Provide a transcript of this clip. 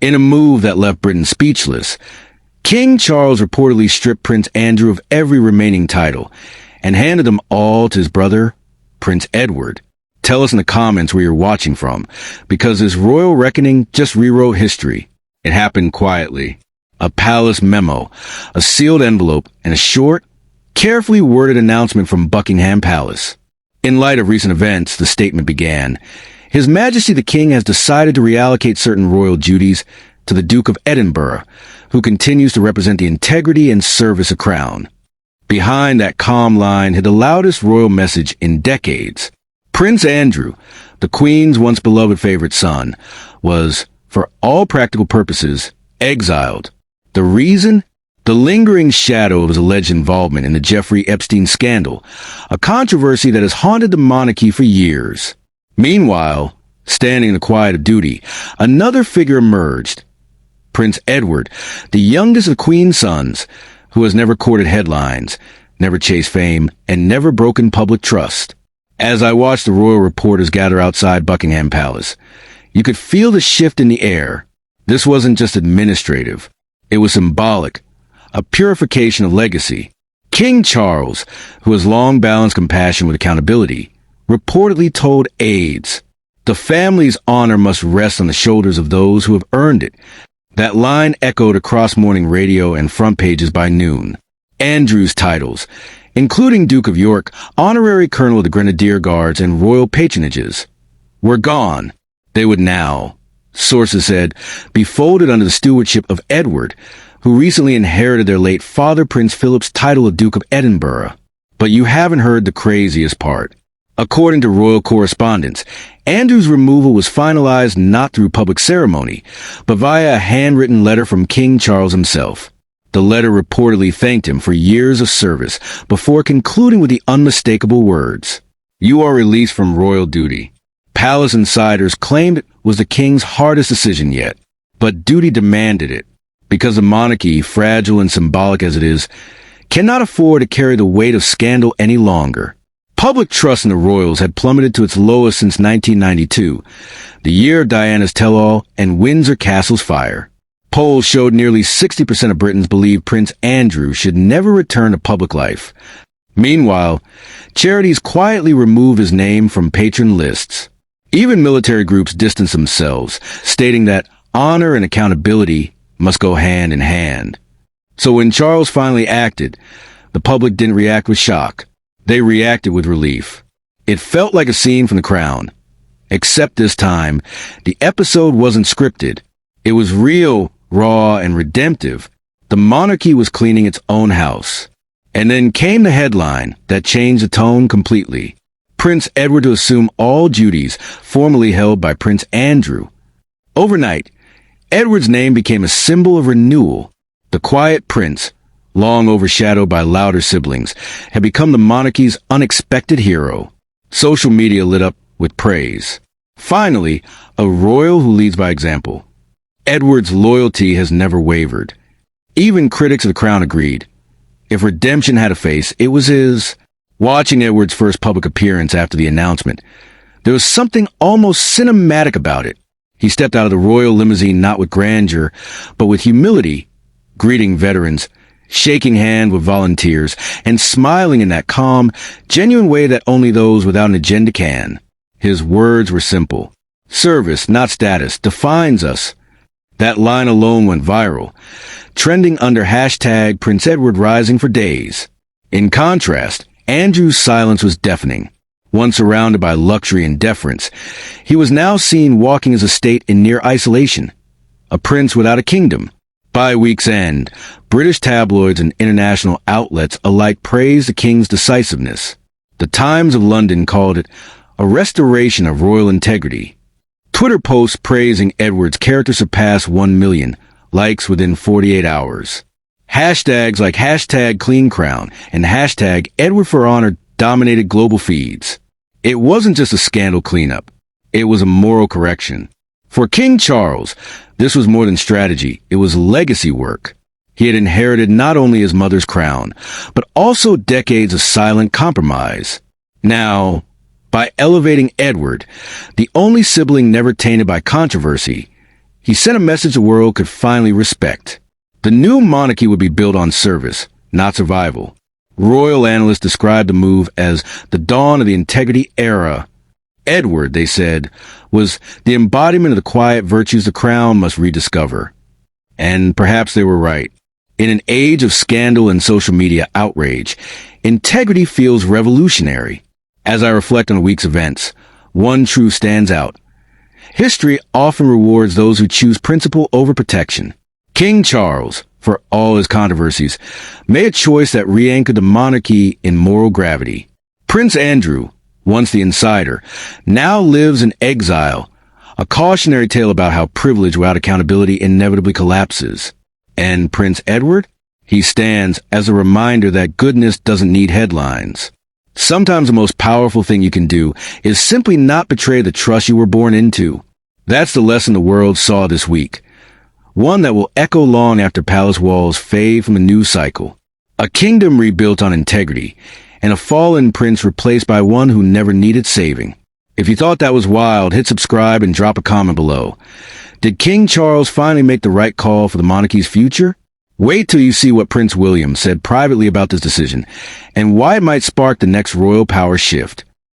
In a move that left Britain speechless, King Charles reportedly stripped Prince Andrew of every remaining title and handed them all to his brother, Prince Edward. Tell us in the comments where you're watching from, because this royal reckoning just rewrote history. It happened quietly. A palace memo, a sealed envelope, and a short, carefully worded announcement from Buckingham Palace. In light of recent events, the statement began, His Majesty the King has decided to reallocate certain royal duties to the Duke of Edinburgh, who continues to represent the integrity and service of Crown. Behind that calm line hid the loudest royal message in decades. Prince Andrew, the Queen's once beloved favorite son, was, for all practical purposes, exiled. The reason? The lingering shadow of his alleged involvement in the Jeffrey Epstein scandal, a controversy that has haunted the monarchy for years. Meanwhile, standing in the quiet of duty, another figure emerged. Prince Edward, the youngest of the Queen's sons, who has never courted headlines, never chased fame, and never broken public trust. As I watched the royal reporters gather outside Buckingham Palace, you could feel the shift in the air. This wasn't just administrative. It was symbolic, a purification of legacy. King Charles, who has long balanced compassion with accountability, reportedly told aides, "The family's honor must rest on the shoulders of those who have earned it." That line echoed across morning radio and front pages by noon. Andrew's titles, including Duke of York, honorary colonel of the Grenadier Guards, and royal patronages, were gone. They would now, sources said, be folded under the stewardship of Edward, who recently inherited their late father Prince Philip's title of Duke of Edinburgh. But you haven't heard the craziest part. According to royal correspondence, Andrew's removal was finalized not through public ceremony, but via a handwritten letter from King Charles himself. The letter reportedly thanked him for years of service before concluding with the unmistakable words, "You are released from royal duty." Palace insiders claimed it was the king's hardest decision yet, but duty demanded it, because the monarchy, fragile and symbolic as it is, cannot afford to carry the weight of scandal any longer. Public trust in the royals had plummeted to its lowest since 1992, the year of Diana's tell-all and Windsor Castle's fire. Polls showed nearly 60% of Britons believed Prince Andrew should never return to public life. Meanwhile, charities quietly removed his name from patron lists. Even military groups distanced themselves, stating that honor and accountability must go hand in hand. So when Charles finally acted, the public didn't react with shock. They reacted with relief. It felt like a scene from The Crown. Except this time, the episode wasn't scripted. It was real, raw, and redemptive. The monarchy was cleaning its own house. And then came the headline that changed the tone completely. Prince Edward to assume all duties formerly held by Prince Andrew. Overnight, Edward's name became a symbol of renewal. The quiet prince, long overshadowed by louder siblings, had become the monarchy's unexpected hero. Social media lit up with praise. Finally, a royal who leads by example. Edward's loyalty has never wavered. Even critics of the crown agreed. If redemption had a face, it was his. Watching Edward's first public appearance after the announcement, there was something almost cinematic about it. He stepped out of the royal limousine not with grandeur, but with humility, greeting veterans, shaking hands with volunteers, and smiling in that calm, genuine way that only those without an agenda can. His words were simple. Service, not status, defines us. That line alone went viral, trending under hashtag Prince Edward Rising for days. In contrast, Andrew's silence was deafening. Once surrounded by luxury and deference, he was now seen walking his estate in near isolation, a prince without a kingdom. By week's end, British tabloids and international outlets alike praised the king's decisiveness. The Times of London called it a restoration of royal integrity. Twitter posts praising Edward's character surpassed 1 million likes within 48 hours. Hashtags like hashtag Clean Crown and hashtag Edward for Honor dominated global feeds. It wasn't just a scandal cleanup. It was a moral correction. For King Charles, this was more than strategy. It was legacy work. He had inherited not only his mother's crown, but also decades of silent compromise. Now, by elevating Edward, the only sibling never tainted by controversy, He sent a message the world could finally respect. The new monarchy would be built on service, not survival. Royal analysts described the move as the dawn of the integrity era. Edward, they said, was the embodiment of the quiet virtues the crown must rediscover. And perhaps they were right. In an age of scandal and social media outrage, integrity feels revolutionary. As I reflect on the week's events, one truth stands out. History often rewards those who choose principle over protection. King Charles, for all his controversies, made a choice that re-anchored the monarchy in moral gravity. Prince Andrew, once the insider, now lives in exile, a cautionary tale about how privilege without accountability inevitably collapses. And Prince Edward? He stands as a reminder that goodness doesn't need headlines. Sometimes the most powerful thing you can do is simply not betray the trust you were born into. That's the lesson the world saw this week. One that will echo long after palace walls fade from the news cycle. A kingdom rebuilt on integrity, and a fallen prince replaced by one who never needed saving. If you thought that was wild, hit subscribe and drop a comment below. Did King Charles finally make the right call for the monarchy's future? Wait till you see what Prince William said privately about this decision, and why it might spark the next royal power shift.